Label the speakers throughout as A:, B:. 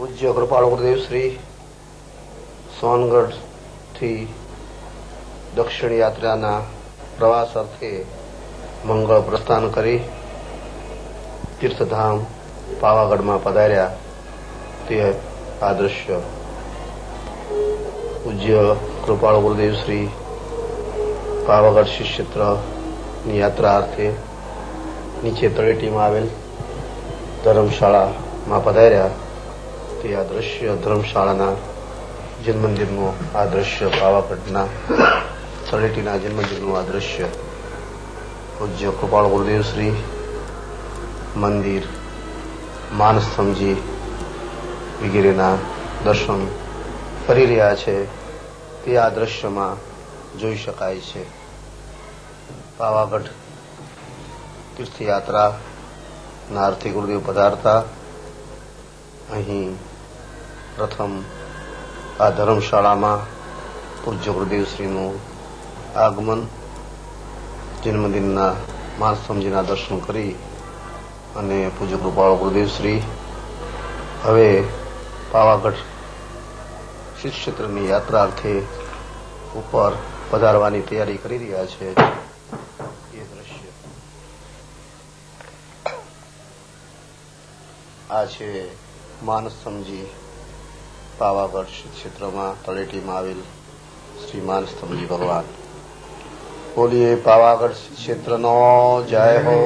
A: પૂજ્ય કૃપાળુ ગુરુદેવ શ્રી સોનગઢ થી દક્ષિણ યાત્રાના પ્રવાસ અર્થે મંગળ પ્રસ્થાન કરી તીર્થધામ પાવાગઢમાં પધાર્યા તે આ દ્રશ્ય પૂજ્ય કૃપાળુ ગુરુદેવ શ્રી પાવાગઢ શિવક્ષેત્રની યાત્રા અર્થે નીચે તળેટીમાં આવેલ ધર્મશાળામાં પધાર્યા તે આ દ્રશ્ય ધર્મશાળાના જન્મંદિરનું આ દ્રશ્ય પાવાગઢના તળેટીના જન્મંદિરનું આ દ્રશ્ય પૂજ્ય કૃપાળુ ગુરુદેવ શ્રી મંદિર માનસ્તંભજી વગેરેના દર્શન કરી રહ્યા છે તે આ દ્રશ્યમાં જોઈ શકાય છે. પાવાગઢ તીર્થયાત્રાના અર્થે ગુરુદેવ પધારતા અહીં પ્રથમ આ ધર્મશાળામાં પૂજ્ય ગુરુદેવશ્રીનું આગમન જન્મદિનના માનસ્તંભજીના દર્શન કરી અને પૂજ્ય કૃપાળુ ગુરુદેવશ્રી હવે પાવાગઢ શિવક્ષેત્રની યાત્રા અર્થે ઉપર પધારવાની તૈયારી કરી રહ્યા છે. એ દ્રશ્ય આ છે માનસ્તંભજી પાવાગઢ ક્ષેત્રમાં તળેટીમાં આવેલ શ્રી માનસ્તંભજી ભગવાન. બોલીએ પાવાગઢ ક્ષેત્રનો જય હો.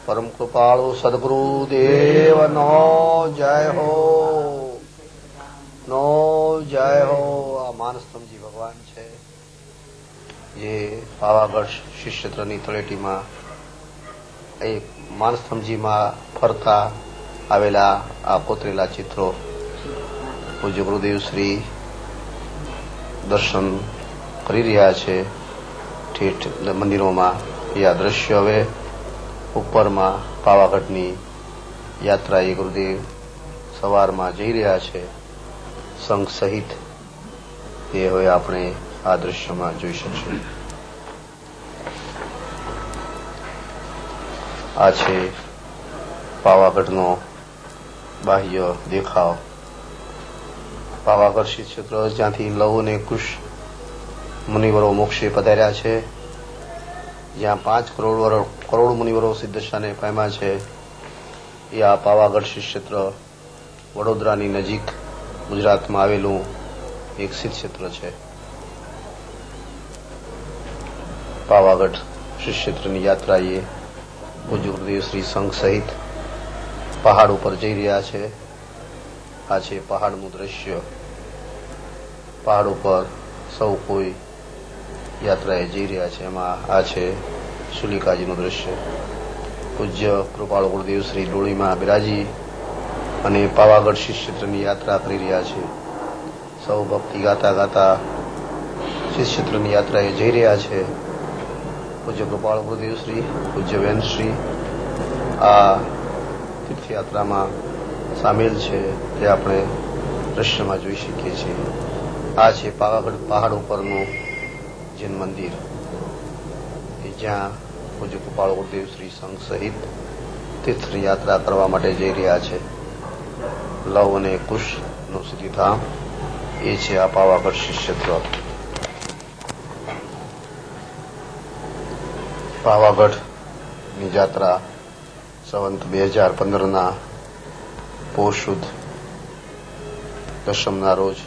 A: પરમ કૃપાળુ સદગુરુ દેવનો જય હો. નો જય હો. આ માનસ્તંભજી ભગવાન છે જે પાવાગઢ શિવક્ષેત્રની તળેટીમાં એ માનસ્તંભજીમાં ફરતા આવેલા આ કોતરેલા ચિત્રો પૂજ્ય ગુરુદેવ શ્રી દર્શન કરી રહ્યા છે ઠેઠ મંદિરોમાં. એ આ દ્રશ્ય હવે ઉપરમાં પાવાગઢની યાત્રા એ ગુરુદેવ સવારમાં જઈ રહ્યા છે સંઘ સહિત. એ હવે આપણે આ દ્રશ્યમાં જોઈ શકશું. આ છે પાવાગઢનો બાહ્ય દેખાવ. પાવાગઢ શ્રી ક્ષેત્ર જ્યાંથી લવ અને કુશ મુનિવરો મોક્ષે પધાર્યા છે, જ્યાં 5 કરોડ મુનિવરો સિદ્ધશાને પામ્યા છે. એ આ પાવાગઢ શ્રી ક્ષેત્ર વડોદરાની નજીક ગુજરાતમાં આવેલું એક સિદ્ધ ક્ષેત્ર છે. પાવાગઢ શ્રી ક્ષેત્રની યાત્રા એ પૂજ્ય ગુરુદેવ શ્રી સંઘ સહિત પહાડ ઉપર જઈ રહ્યા છે. આ છે પહાડનું દ્રશ્ય. પહાડ ઉપર સૌ કોઈ યાત્રાએ જઈ રહ્યા છે. એમાં આ છે શુલિકાજીનું દ્રશ્ય. પૂજ્ય કૃપાળુ ગુરુદેવ શ્રી ડોળીમાં બિરાજી અને પાવાગઢ શ્રી ક્ષેત્રની યાત્રા કરી રહ્યા છે. સૌ ભક્તિ ગાતા ગાતા શ્રી ક્ષેત્રની યાત્રાએ જઈ રહ્યા છે. પૂજ્ય કૃપાળુ ગુરુદેવ શ્રી પૂજ્ય વેનશ્રી આ તીર્થયાત્રામાં સામેલ છે તે આપણે દ્રશ્યમાં જોઈ શકીએ છીએ. આ છે પાવાગઢ પહાડ ઉપરનું જૈન મંદિર કે જ્યાં પૂજ્ય કૃપાળુ ગુરુદેવ શ્રી સંઘ સહિત તીર્થયાત્રા કરવા માટે જઈ રહ્યા છે. લવ અને કુશનું સિદ્ધિધામ એ છે આ પાવાગઢ શ્રી ક્ષેત્ર. પાવાગઢની યાત્રા સંવંત 2015ના પોષ સુદ દશમના રોજ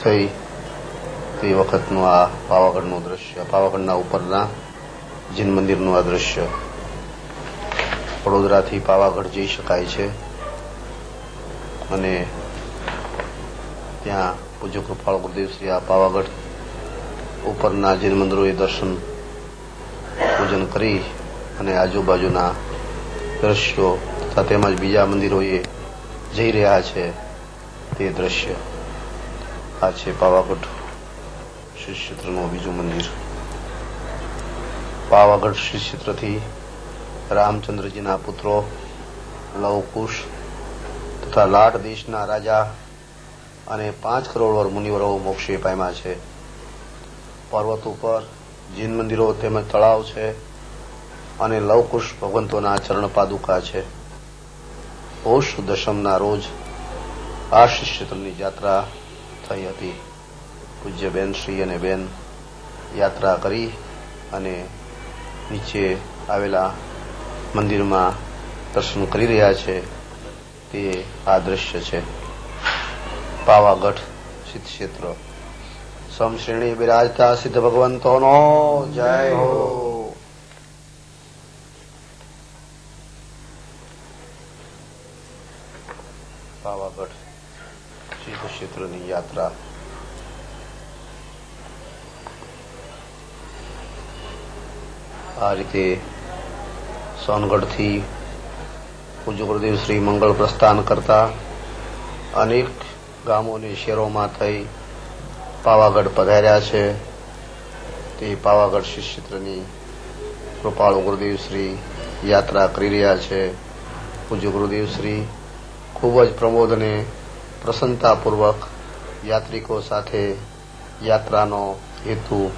A: થઈ. તે વખતનું આ પાવાગઢનું દ્રશ્ય, પાવાગઢના ઉપરના જૈન મંદિરનું આ દ્રશ્ય. વડોદરાથી પાવાગઢ જઈ શકાય છે અને ત્યાં પૂજ્ય કૃપાળુ ગુરુદેવ શ્રી આ પાવાગઢ ઉપરના જૈન મંદિરોએ દર્શન પૂજન કરી અને આજુબાજુના દ્રશ્યો તથા તેમજ બીજા મંદિરોએ જઈ રહ્યા છે તે દ્રશ્ય. આ છે પાવાગઢ શ્રી ક્ષેત્રનું બીજું મંદિર. પાવાગઢ શ્રી ક્ષેત્રથી રામચંદ્રજીના પુત્રો લવકુશ તથા લાટ દેશના રાજા અને 5 કરોડ મુનિવરો મોક્ષે પામ્યા છે. પર્વત ઉપર જૈન મંદિરો તેમજ તળાવ છે અને લવકુશ ભગવંતોના ચરણ પાદુકા છે. પોષ દશમના રોજ આ શ્રી ક્ષેત્રની યાત્રા થઈ હતી. પૂજ્ય બેન શ્રી અને બેન યાત્રા કરી અને નીચે આવેલા મંદિરમાં દર્શન કરી રહ્યા છે. તે આ દ્રશ્ય છે. પાવાગઢ સિદ્ધ ક્ષેત્ર. સમશ્રેણી બિરાજતા સિદ્ધ ભગવંતોનો જય હો. પાવાગઢ સિદ્ધ ક્ષેત્રની યાત્રા. આ રીતે સોનગઢથી પૂજ્ય ગુરુદેવ શ્રી મંગળ પ્રસ્થાન કરતા અનેક ગામોને શહેરોમાં થઈ પાવાગઢ પધાર્યા છે. તે પાવાગઢ શ્રી ક્ષેત્રની કૃપાળુ ગુરુદેવ શ્રી યાત્રા કરી રહ્યા છે. પૂજ્ય ગુરુદેવ શ્રી ખૂબ જ પ્રમોદ અને પ્રસન્નતાપૂર્વક યાત્રિકો સાથે યાત્રાનો હેતુ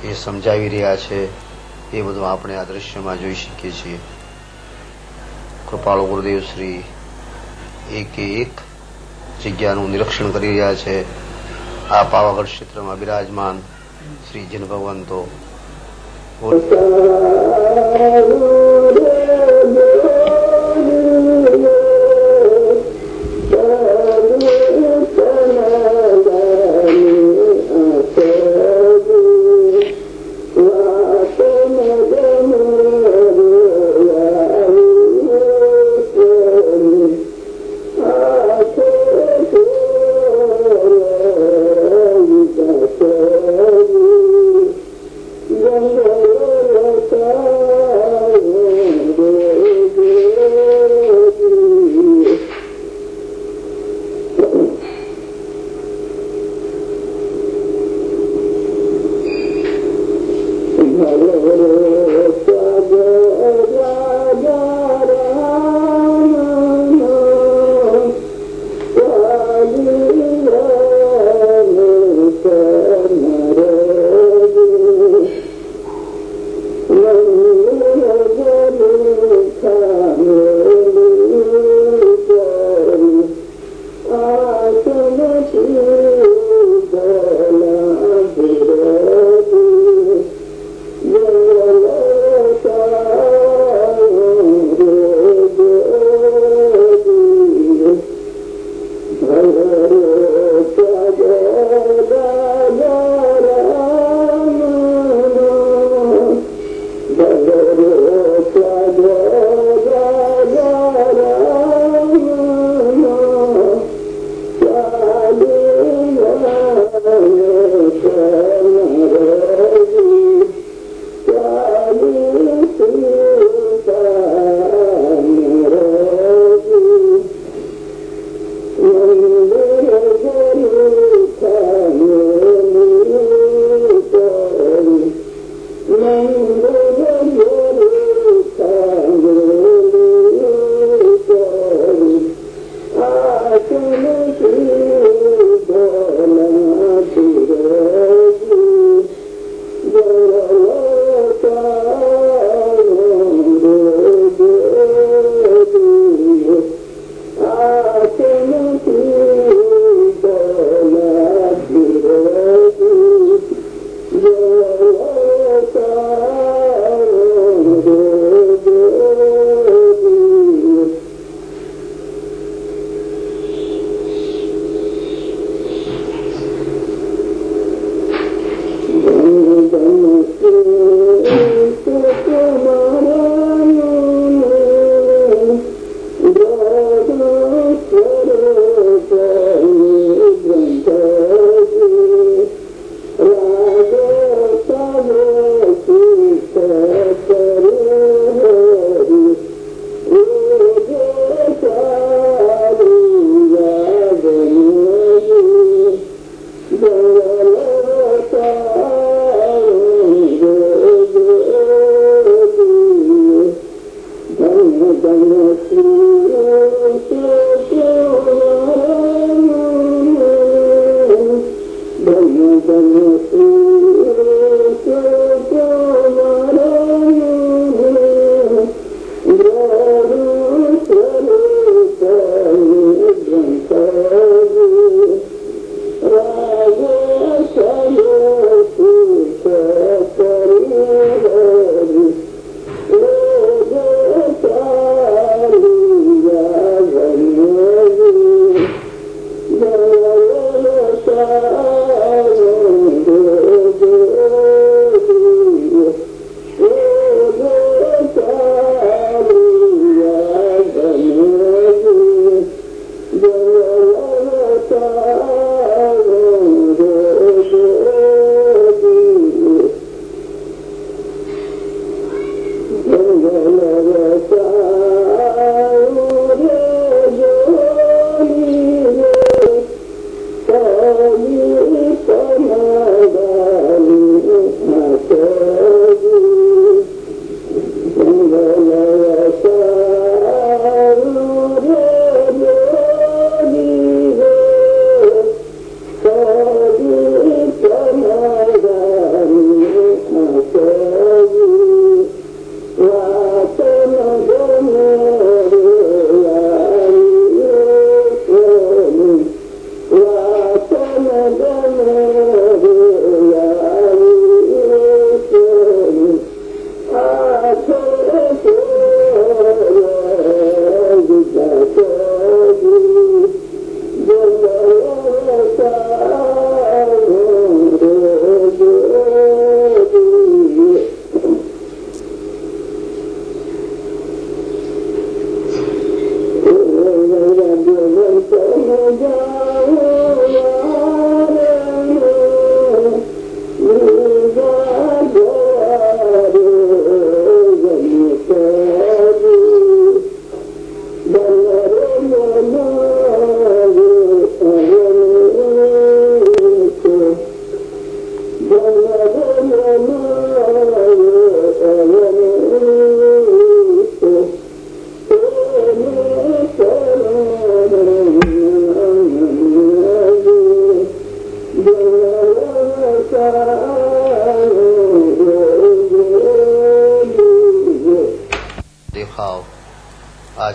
A: એ સમજાવી રહ્યા છે. એ બધું આપણે આ દ્રશ્યમાં જોઈ શકીએ છીએ. કૃપાળુ ગુરુદેવ શ્રી એકે એક જગ્યાનું નિરીક્ષણ કરી રહ્યા છે. આ પાવાગઢ ક્ષેત્રમાં બિરાજમાન શ્રી જન ભગવંતો.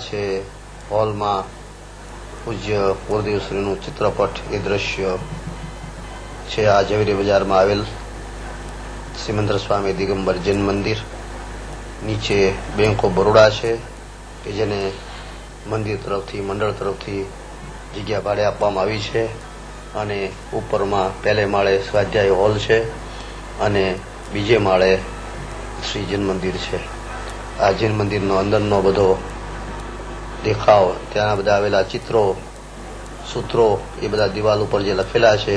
A: છે હોલમાં પૂજ્ય ગુરુદેવશ્રીનું ચિત્રપટ એ દ્રશ્ય છે આ ઝવેરી બજારમાં આવેલ સિમંદર સ્વામી દિગંબર જૈન મંદિર. નીચે બેંક ઓફ બરોડા છે કે જેને મંદિર તરફથી મંડળ તરફથી જગ્યા ભાડે આપવામાં આવી છે અને ઉપરમાં પહેલે માળે સ્વાધ્યાય હોલ છે અને બીજે માળે શ્રી જૈન મંદિર છે. આ જૈન મંદિરનો અંદરનો બધો દેખાવ, ત્યાં બધા આવેલા ચિત્રો, સૂત્રો, એ બધા દિવાલ ઉપર જે લખેલા છે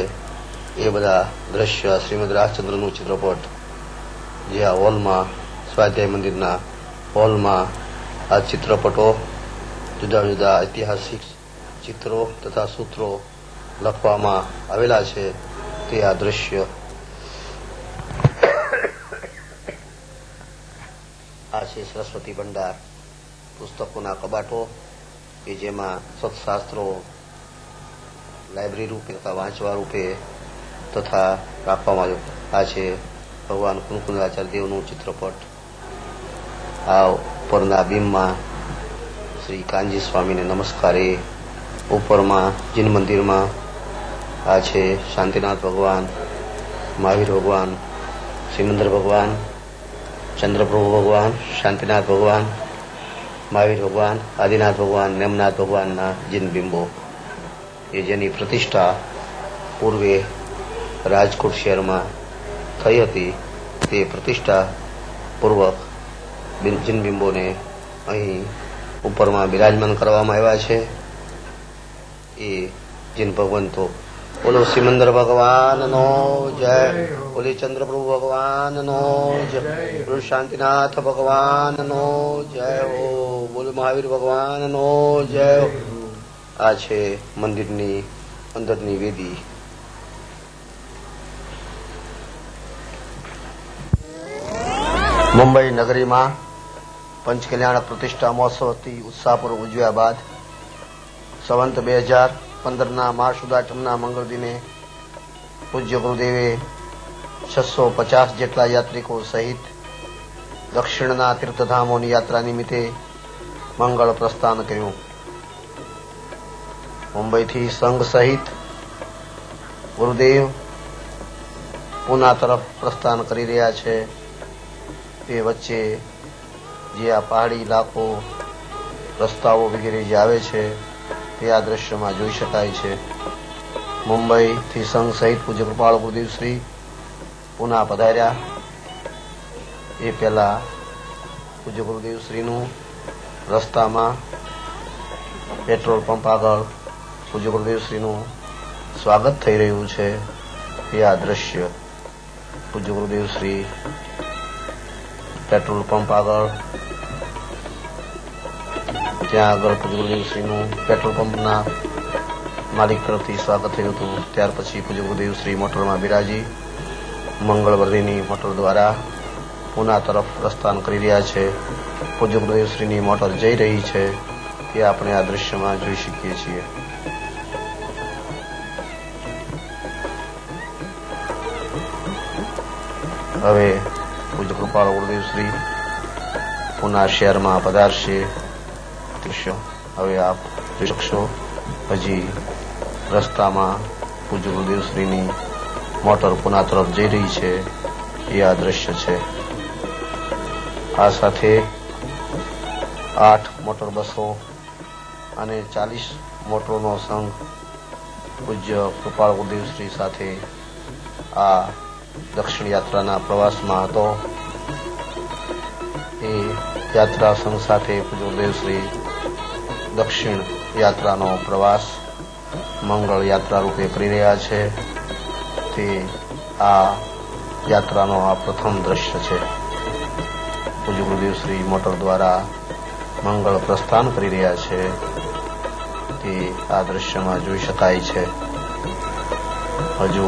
A: એ બધા દ્રશ્ય શ્રીમદ રાજચંદ્રનું ચિત્રપટ જે આ હોલમાં સ્વાધ્યાય મંદિરના હોલમાં આ ચિત્રપટો, જુદા જુદા ઐતિહાસિક ચિત્રો તથા સૂત્રો લખવામાં આવેલા છે તે આ દ્રશ્ય. આ છે સરસ્વતી ભંડાર, પુસ્તકોના કબાટો કે જેમાં સત્શાસ્ત્રો લાઇબ્રેરી રૂપે તથા વાંચવા રૂપે તથા રાખવામાં આવ્યો. આ છે ભગવાન કુંકુંદાચાર્ય દેવનું ચિત્રપટ. આ ઉપરના બીમમાં શ્રી કાનજી સ્વામીને નમસ્કારે. ઉપરમાં જૈન મંદિરમાં આ છે શાંતિનાથ ભગવાન, મહાવીર ભગવાન, સિમંદર ભગવાન, ચંદ્રપ્રભુ ભગવાન, શાંતિનાથ ભગવાન, મહાવીર ભગવાન, આદિનાથ ભગવાન, નેમનાથ ભગવાનના જૈન બિંબો એ જેની પ્રતિષ્ઠા પૂર્વે રાજકોટ શહેરમાં થઈ હતી તે પ્રતિષ્ઠા પૂર્વક જૈન બિંબોને અહીં ઉપરમાં બિરાજમાન કરવામાં આવ્યા છે. એ જૈન ભગવંતો બોલો સિમંદર ભગવાનનો જય, બોલી ચંદ્રપ્રભુ ભગવાનનો જય, બોલો શાંતિનાથ ભગવાનનો જય હો, બોલો મહાવીર ભગવાનનો જય હો. આ છે મંદિરની અંદરની વેદી. મુંબઈ નગરીમાં પંચકલ્યાણ પ્રતિષ્ઠા મહોત્સવ અતિ ઉત્સાહપૂર્વક ઉજવ્યા બાદ સંવંત 2015ના મહા શુદ્ધાષ્ટમના મંગળ દિને પૂજ્ય ગુરુદેવે 650 જેટલા યાત્રિકો સહિત દક્ષિણના તીર્થધામોની યાત્રા નિમિત્તે મંગળ પ્રસ્થાન કર્યું. મુંબઈથી સંઘ સહિત ગુરુદેવ પૂના તરફ પ્રસ્થાન કરી રહ્યા છે. તે વચ્ચે જે આ પહાડી ઇલાકો, રસ્તાઓ વગેરે જે આવે છે તે આ દ્રશ્યમાં જોઈ શકાય છે. મુંબઈથી સંઘ સહિત પૂજ્ય કૃપાળ ગુરુદેવ શ્રી પૂના પધાર્યા. એ પહેલા પૂજ્ય ગુરુદેવ શ્રીનું રસ્તામાં પેટ્રોલ પંપ આગળ પૂજ્ય ગુરુદેવ શ્રીનું સ્વાગત થઈ રહ્યું છે. એ આ દ્રશ્ય પૂજ્ય ગુરુદેવ શ્રી પેટ્રોલ પંપ આગળ, ત્યાં આગળ પૂજ્ય ગુરુદેવ શ્રીનું પેટ્રોલ પંપના માલિક તરફથી સ્વાગત થયું હતું. ત્યાર પછી પૂજ્ય ગુરુદેવ શ્રી મોટરમાં બિરાજી મંગળવર્ધીની મોટર દ્વારા પૂના તરફ પ્રસ્થાન કરી રહ્યા છે. પૂજ્ય ગુરુદેવ શ્રીની મોટર જઈ રહી છે તે આપણે આ દ્રશ્યમાં જોઈ શકીએ છીએ. હવે પૂજ્ય કૃપાળ ગુરુદેવ શ્રી પૂના શહેરમાં પધારશે. દૃશ્ય હવે આપ જોઈ શકશો. હજી રસ્તામાં પૂજ્ય ગુરુદેવ શ્રીની મોટર પૂના તરફ જઈ રહી છે એ આ દ્રશ્ય છે. આ સાથે 8 મોટર બસો અને 40 મોટરોનો સંઘ પૂજ્ય કૃપાળ ગુરુદેવ શ્રી સાથે આ દક્ષિણ યાત્રાના પ્રવાસમાં હતો. એ યાત્રા સંઘ સાથે પૂજ્ય ગુરુદેવ શ્રી દક્ષિણ યાત્રાનો પ્રવાસ મંગળ યાત્રા રૂપે કરી રહ્યા છે. તે આ યાત્રાનો આ પ્રથમ દ્રશ્ય છે. પૂજ્ય ગુરુદેવ શ્રી મોટર દ્વારા મંગળ પ્રસ્થાન કરી રહ્યા છે તે આ દ્રશ્યમાં જોઈ શકાય છે. હજુ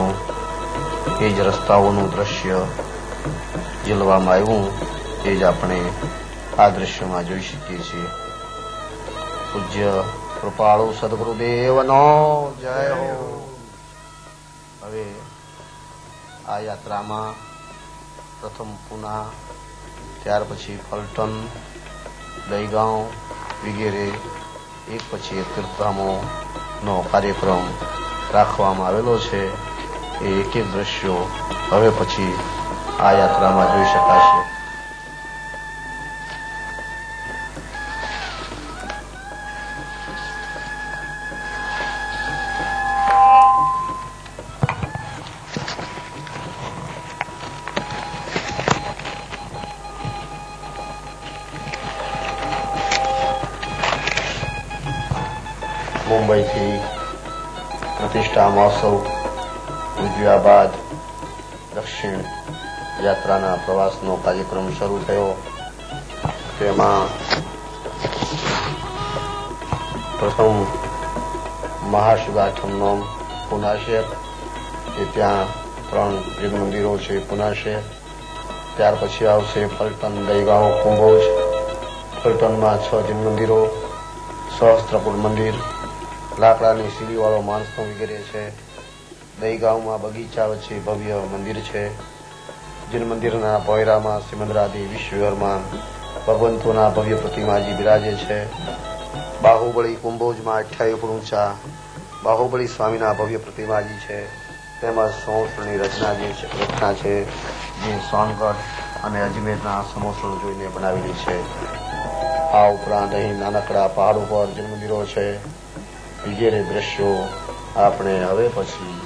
A: એ જ રસ્તાઓનું દ્રશ્ય ઝીલવામાં આવ્યું એ જ આપણે આ દ્રશ્યમાં જોઈ શકીએ છીએ. પૂજ્ય કૃપાળુ સદગુરુદેવનો જય હો. હવે આ યાત્રામાં પ્રથમ પૂના, ત્યાર પછી ફલટન, દહીગાંવ, વગેરે એક પછી એક તીર્થધામોનો કાર્યક્રમ રાખવામાં આવેલો છે. એ એક એક દ્રશ્યો હવે પછી આ યાત્રામાં જોઈ શકાશે. મુંબઈથી પ્રતિષ્ઠા મહોત્સવ ઉજવ્યા બાદ દક્ષિણ યાત્રાના પ્રવાસનો કાર્યક્રમ શરૂ થયો. તેમાં પ્રથમ મહાશિવરાત્રિનો પુના શહેર, કે ત્યાં 3 જૈન મંદિરો છે પુના શહેર. ત્યાર પછી આવશે ફલટન, દહીગાંવ, કુંભોજ. ફલટનમાં 6 જૈન મંદિરો, સહસ્ત્રકુંડ મંદિર, લાકડાની સીડીવાળો માણસનો વગેરે છે. દહીગાંવમાં બગીચા વચ્ચે ભવ્ય મંદિર છે. જૈન મંદિરના પોયરામાં સિમંદરાદી વિશ્વવિહારમાં ભગવંતોના ભવ્ય પ્રતિમાજી બિરાજે છે. બાહુબળી કુંભોજમાં 28 ફૂટ ઊંચા બાહુબળી સ્વામીના ભવ્ય પ્રતિમાજી છે. તેમજ સમોસણની રચના છે, જે સોનગઢ અને અજમેરના સમોસણ જોઈને બનાવેલી છે. આ ઉપરાંત અહીં નાનકડા પહાડ ઉપર જૈન મંદિરો છે. વગેરે દ્રશ્યો આપણે હવે પછી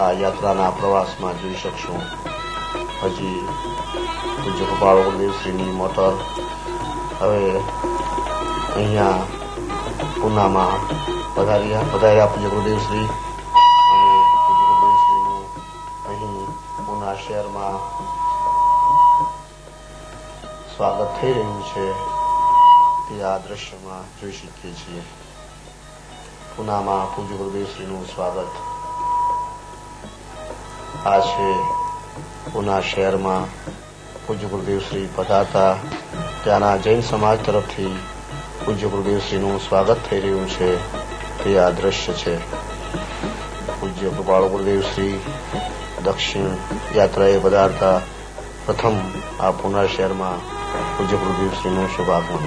A: આ યાત્રાના પ્રવાસમાં જોઈ શકશું. હજી પૂજ્ય કૃપાળુ ગુરુદેવશ્રીની મોટર હવે અહીંયા પુનામાં પધાર્યા પૂજ્ય ગુરુદેવશ્રી, અને પૂજ્ય ગુરુદેવશ્રીનું અહીં પુના શહેરમાં સ્વાગત થઈ રહ્યું છે. તે આ દ્રશ્યમાં જોઈ શકીએ છીએ. પુનામાં પૂજ્ય ગુરુદેવશ્રીનું સ્વાગત. આ છે પુના શહેરમાં પૂજ્ય ગુરુદેવશ્રી પધારતા ત્યાંના જૈન સમાજ તરફથી પૂજ્ય ગુરુદેવશ્રીનું સ્વાગત થઈ રહ્યું છે. તે આ દ્રશ્ય છે. પૂજ્ય કૃપાળુ ગુરુદેવશ્રી દક્ષિણ યાત્રાએ પધારતા પ્રથમ આ પુના શહેરમાં પૂજ્ય ગુરુદેવશ્રીનું શુભાગમન.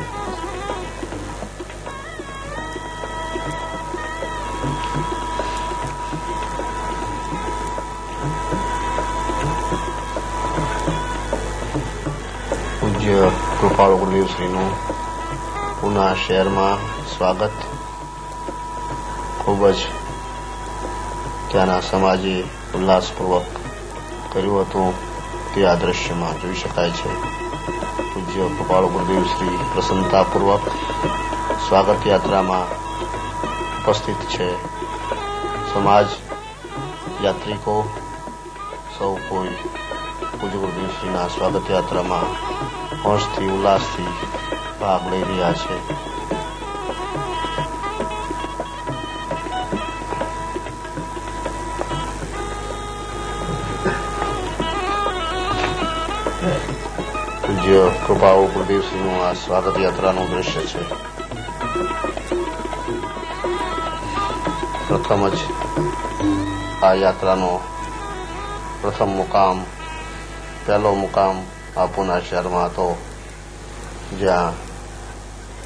A: પૂજ્ય કૃપાળુ ગુરુદેવશ્રીનું પુના શહેરમાં સ્વાગત ખૂબ જ ત્યાંના સમાજે ઉલ્લાસપૂર્વક કર્યું હતું. તે આ દ્રશ્યમાં જોઈ શકાય છે. પૂજ્ય કૃપાળુ ગુરુદેવશ્રી પ્રસન્નતાપૂર્વક સ્વાગત યાત્રામાં ઉપસ્થિત છે. સમાજ, યાત્રિકો સૌ કોઈ પૂજ્ય ગુરુદેવશ્રીના સ્વાગત યાત્રામાં હોંશથી ઉલ્લાસથી ભાગ લઈ રહ્યા છે. પૂજ્ય કૃપાળુ ગુરુદેવશ્રીનું આ સ્વાગત યાત્રાનું દ્રશ્ય છે. પ્રથમ જ આ યાત્રાનો પહેલો મુકામ આ પુના શહેરમાં હતો, જ્યાં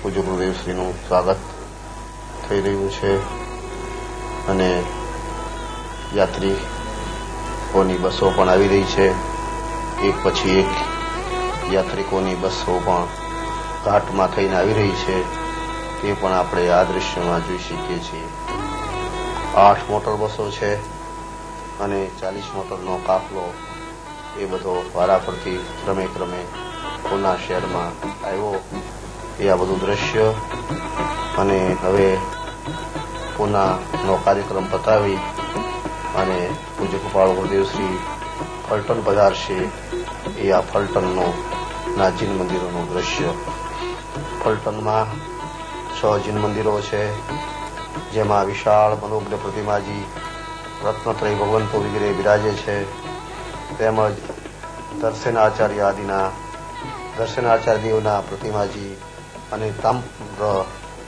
A: પૂજ્ય ગુરુદેવશ્રીનું સ્વાગત થઈ રહ્યું છે. અને યાત્રિકોની બસો પણ આવી રહી છે. એક પછી એક યાત્રિકોની બસો પણ ઘાટમાં થઈને આવી રહી છે. તે પણ આપણે આ દ્રશ્યમાં જોઈ શકીએ છીએ. 8 મોટર બસો છે અને 40 મોટરનો કાફલો એ બધો વારાફરતી ક્રમે પુના શહેરમાં આવ્યો. એ આ બધું દ્રશ્ય. અને હવે પુનાનો કાર્યક્રમ પતાવી અને પૂજ્ય કૃપાળુ ગુરુદેવશ્રી ફલટન પધારશે. એ આ ફલટનના જૈન મંદિરોનું દ્રશ્ય. ફલટનમાં 6 જૈન મંદિરો છે, જેમાં વિશાળ મનોજ્ઞ પ્રતિમાજી, રત્નત્રય ભગવંતો વગેરે બિરાજે છે. તેમજ દર્શનાચાર્યદેવના પ્રતિમાજી અને તામ્ર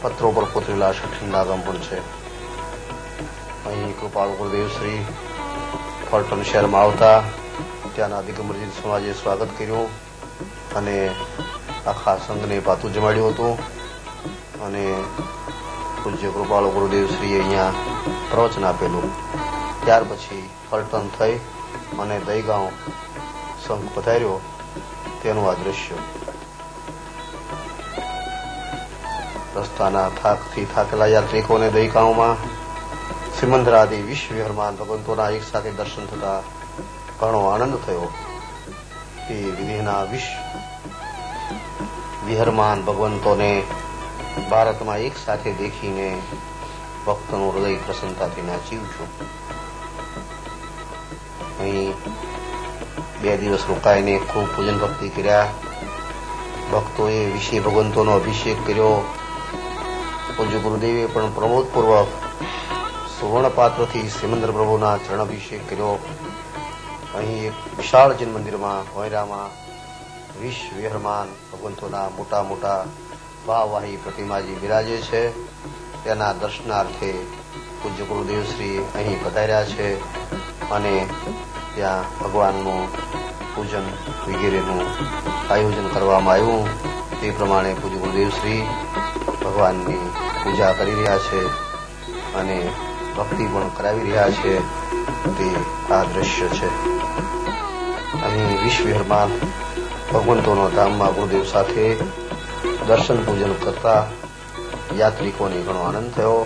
A: પત્રો પર કોતરેલા શઠિંડાગમ પણ છે. અહીં કૃપાળુ ગુરુદેવશ્રી ફલટન શહેરમાં આવતા ત્યાંના દિગંબરજી સમાજે સ્વાગત કર્યું અને આખા સંઘને પાતું જમાડ્યું હતું. અને પૂજ્ય કૃપાળુ ગુરુદેવ શ્રીએ અહીંયા પ્રવચન આપેલું. ત્યાર પછી ફલટન થઈ અને દહીગાંવ સંઘ પધાર્યો તેનું આ દ્રશ્ય. રસ્તાના થાકથી થાકેલા યાત્રિકોને દહીગાંવમાં સિમંદરાદી વિશ્વ વિહરમાન ભગવંતોના એક સાથે દર્શન થતા ઘણો આનંદ થયો. એ વિધિના વિશ્વ વિહરમાન ભગવંતોને ભારતમાં એક સાથે દેખીને ભક્તનું હૃદય પ્રસન્નતાથી નાચી ઉઠ્યું. અહીં 2 દિવસ રોકાઈને ખૂબ પૂજન ભક્તિ કર્યા. ભક્તોએ વિશે ભગવંતોનો અભિષેક કર્યો. પૂજ્ય ગુરુદેવે પણ પ્રમોદપૂર્વક સુવર્ણ પાત્રથી સિમંદર પ્રભુના ચરણાભિષેક કર્યો. અહીં એક વિશાળ જૈન મંદિરમાં ભોયરામાં વિશ્વ વિહરમાન ભગવંતોના મોટા મોટા વાહવાહી પ્રતિમાજી બિરાજે છે. તેના દર્શનાર્થે પૂજ્ય ગુરુદેવ શ્રી અહીં પધાર્યા છે અને ત્યાં ભગવાનનું પૂજન વગેરેનું આયોજન કરવામાં આવ્યું. તે પ્રમાણે પૂજ્ય ગુરુદેવ શ્રી ભગવાનની પૂજા કરી રહ્યા છે અને ભક્તિ પણ કરાવી રહ્યા છે. તે આ દ્રશ્ય છે. અહીં વિશ્વ વિહરમાન ભગવંતોનો ધામમાં ગુરુદેવ સાથે દર્શન પૂજન કરતા યાત્રિકોને ઘણો આનંદ થયો.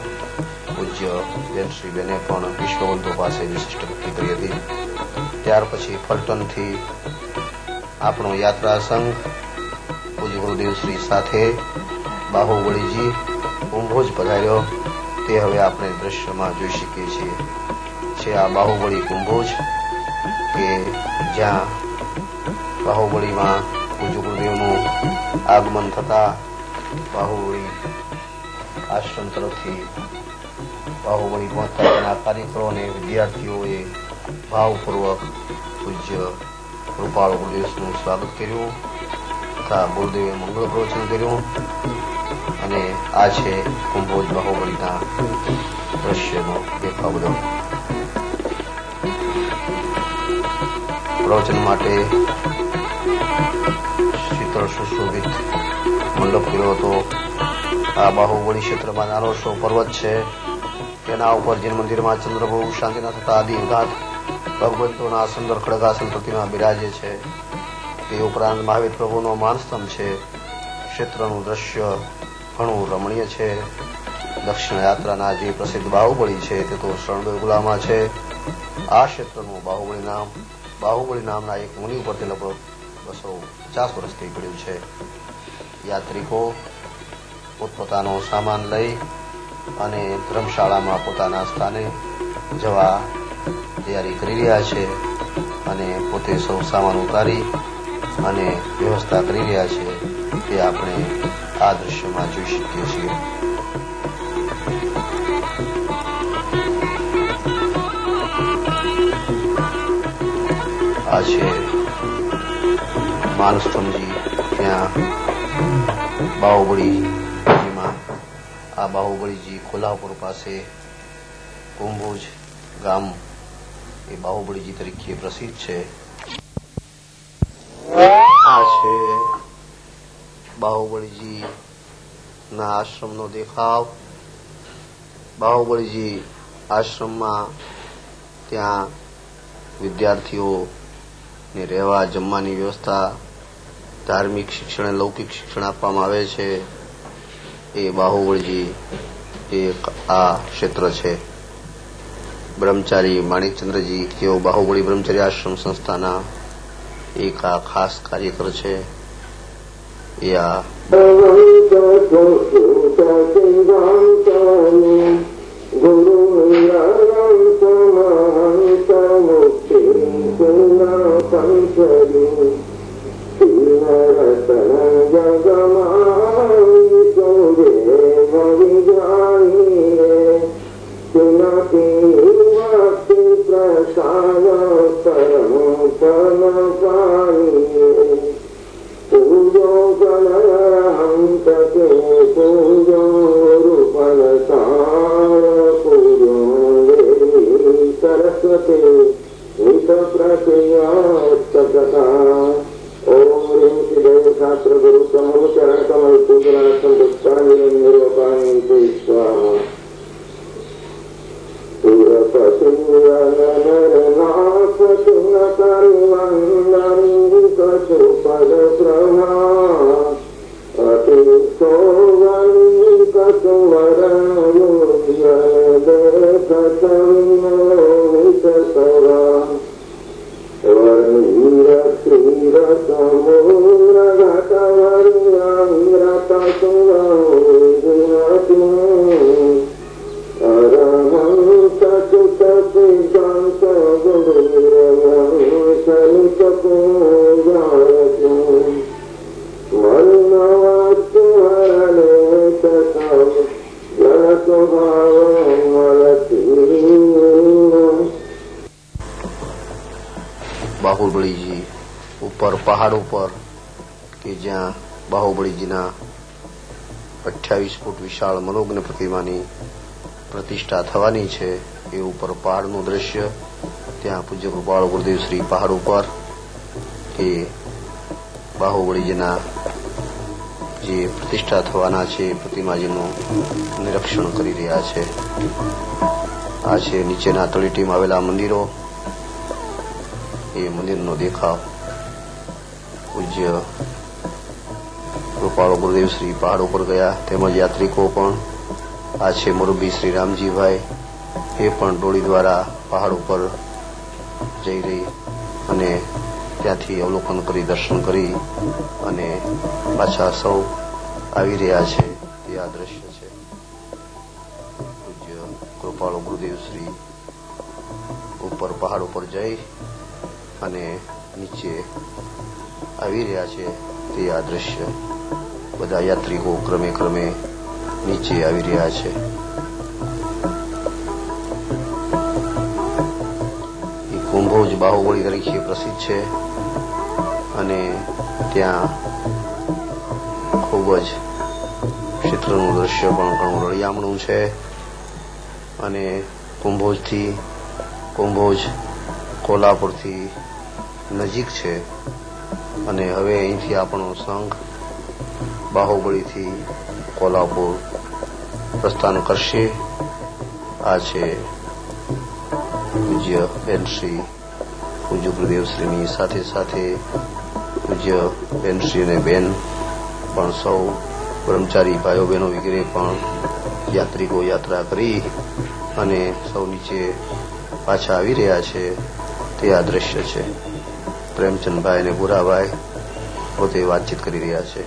A: પૂજ્ય બેનશ્રીબેને પણ વિશ્વવંતો પાસે વિશિષ્ટ ભક્તિ કરી હતી. ત્યાર પછી ફલટનથી આપણો યાત્રા સંઘ પૂજ્ય ગુરુદેવ શ્રી સાથે બાહુબળીજી કુંભોજ પધાર્યો. તે હવે આપણે દ્રશ્યમાં જોઈ શકીએ છીએ. છે આ બાહુબળી કુંભોજ કે જ્યાં બાહુબળીમાં પૂજ્ય ગુરુદેવનું આગમન થતા બાહુબળી આશ્રમ તરફથી બાહુબળી પહોંચતા તેના કાર્યકરો અને વિદ્યાર્થીઓએ ભાવપૂર્વક પૂજ્ય કૃપાળુ ગુરુદેવનું સ્વાગત કર્યું તથા ગુરુદેવે મંગળ પ્રવચન કર્યું. અને આ છે કુંભોજ બાહુબળીના દ્રશ્યનો દેખાવ બધો. પ્રવચન માટે શીતળ સુશોભિત મંડપ કર્યો હતો. આ બાહુબળી ક્ષેત્રમાં નાનો શો પર્વત છે. તેના ઉપર જૈન મંદિરમાં ચંદ્રપ્રભુ શાંતિનાથ તથા આદિ ઉદાત ભગવંતોના સુંદર ખડગાસન પ્રતિમા બિરાજે છે. તે ઉપરાંત મહાવીર પ્રભુનો માનસ્તંભ છે. ક્ષેત્રનું દ્રશ્ય ઘણું રમણીય છે. દક્ષિણ યાત્રાના જે પ્રસિદ્ધ બાહુબળી છે તે તો શરણબેગુલામાં છે. આ ક્ષેત્રનું બાહુબળી નામના એક મુનિ ઉપરથી લગભગ 250 વર્ષથી પડ્યું છે. યાત્રિકો પોતપોતાનો સામાન લઈ અને ધર્મશાળામાં પોતાના સ્થાને જવા તૈયારી કરી રહ્યા છે અને પોતે સૌ સામાન ઉતારી અને વ્યવસ્થા કરી રહ્યા છે. તે આપણે આ દ્રશ્યમાં જોઈ શકીએ છીએ. આ છે માનસ્તંભજી. ત્યાં બાહુબળીજીમાં આ બાહુબળીજી કોલ્હાપુર પાસે કુંભોજ ગામ એ બાહુબળીજી તરીકે પ્રસિદ્ધ છે. આ છે બાહુબળીજી ના આશ્રમનો દેખાવ. બાહુબળીજી આશ્રમમાં ત્યાં વિદ્યાર્થીઓને રહેવા જમવાની વ્યવસ્થા, ધાર્મિક શિક્ષણ અને લૌકિક શિક્ષણ આપવામાં આવે છે. એ બાહુબળીજી એક આ ક્ષેત્ર છે. બ્રહ્મચારી માણિકચંદ્રજી તેઓ બાહુબળી બ્રહ્મચારી આશ્રમ સંસ્થાના એક આ ખાસ કાર્યકર છે. એ આ
B: ओम ह्रीं श्री देव शास्त्र गुरु समूह चरण कमल
A: બાહુબળીજી ઉપર પહાડ ઉપર કે જ્યાં બાહુબળીજીના 28 ફૂટ વિશાળ મનોજ્ઞ પ્રતિમાની પ્રતિષ્ઠા થવાની છે એ ઉપર પહાડનું દ્રશ્ય, ત્યાં પૂજ્ય કૃપાળુ ગુરુદેવ શ્રી પહાડ ઉપર કે બાહુબળીજીના જે પ્રતિષ્ઠા થવાના છે પ્રતિમાજીનું નિરીક્ષણ કરી રહ્યા છે. આ છે નીચેના તળેટીમાં આવેલા મંદિરો, એ મંદિરનો દેખાવ. પૂજ્ય કૃપાળુ ગુરુદેવ શ્રી પહાડ ઉપર ગયા, તેમજ યાત્રિકો પણ. આ છે મોરબી શ્રી રામજીભાઈ, એ પણ ડોળી દ્વારા પહાડ ઉપર જઈ રહી અને ત્યાંથી અવલોકન કરી દર્શન કરી અને પાછા સૌ આવી રહ્યા છે. તે આ દ્રશ્ય છે. પૂજ્ય કૃપાળુ ગુરુદેવ શ્રી ઉપર પહાડ ઉપર જઈ અને નીચે આવી રહ્યા છે. તે આ દ્રશ્ય. બધા યાત્રિકો ક્રમે ક્રમે નીચે આવી રહ્યા છે. એ કુંભોજ બાહુબળી તરીકે પ્રસિદ્ધ છે અને ત્યાં ખૂબ જ ક્ષેત્રનું દ્રશ્ય પણ ઘણું રળિયામણું છે અને કુંભોજ કોલ્હાપુરથી નજીક છે અને હવે અહીંથી આપણો સંઘ બાહુબળીથી કોલ્હાપુર પ્રસ્થાન કરશે. આ છે પૂજ્ય બેનશ્રી પૂજ્ય ગુરુદેવશ્રીની સાથે સાથે પૂજ્ય બેનશ્રી અને બેન પણ સૌ બ્રહ્મચારી ભાઈઓ બહેનો વગેરે પણ યાત્રિકો યાત્રા કરી અને સૌ નીચે પાછા આવી રહ્યા છે. તે આ દ્રશ્ય છે. પ્રેમચંદભાઈ અને ભૂરાભાઈ પોતે વાતચીત કરી રહ્યા છે.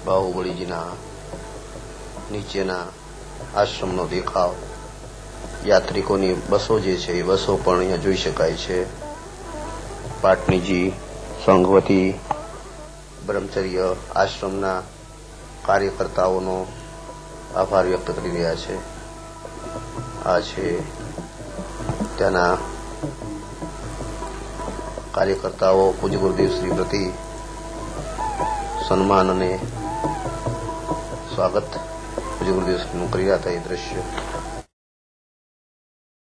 A: બાહુબળીજીના નીચેના આશ્રમનો દેખાવ. યાત્રિકોની બસો જે છે એ બસો પણ અહીંયા જોઈ શકાય છે. પાટણીજી સંઘવતી બ્રહ્મચર્ય આશ્રમના કાર્યકર્તાઓનો આભાર વ્યક્ત કરી રહ્યા છે. આ છે ત્યાંના કાર્યકર્તાઓ પૂજ્ય ગુરુદેવ શ્રી પ્રતિ સન્માન અને સ્વાગત પૂજ્ય ગુરુદેવ શ્રીનું કરી રહ્યા હતા. એ દ્રશ્ય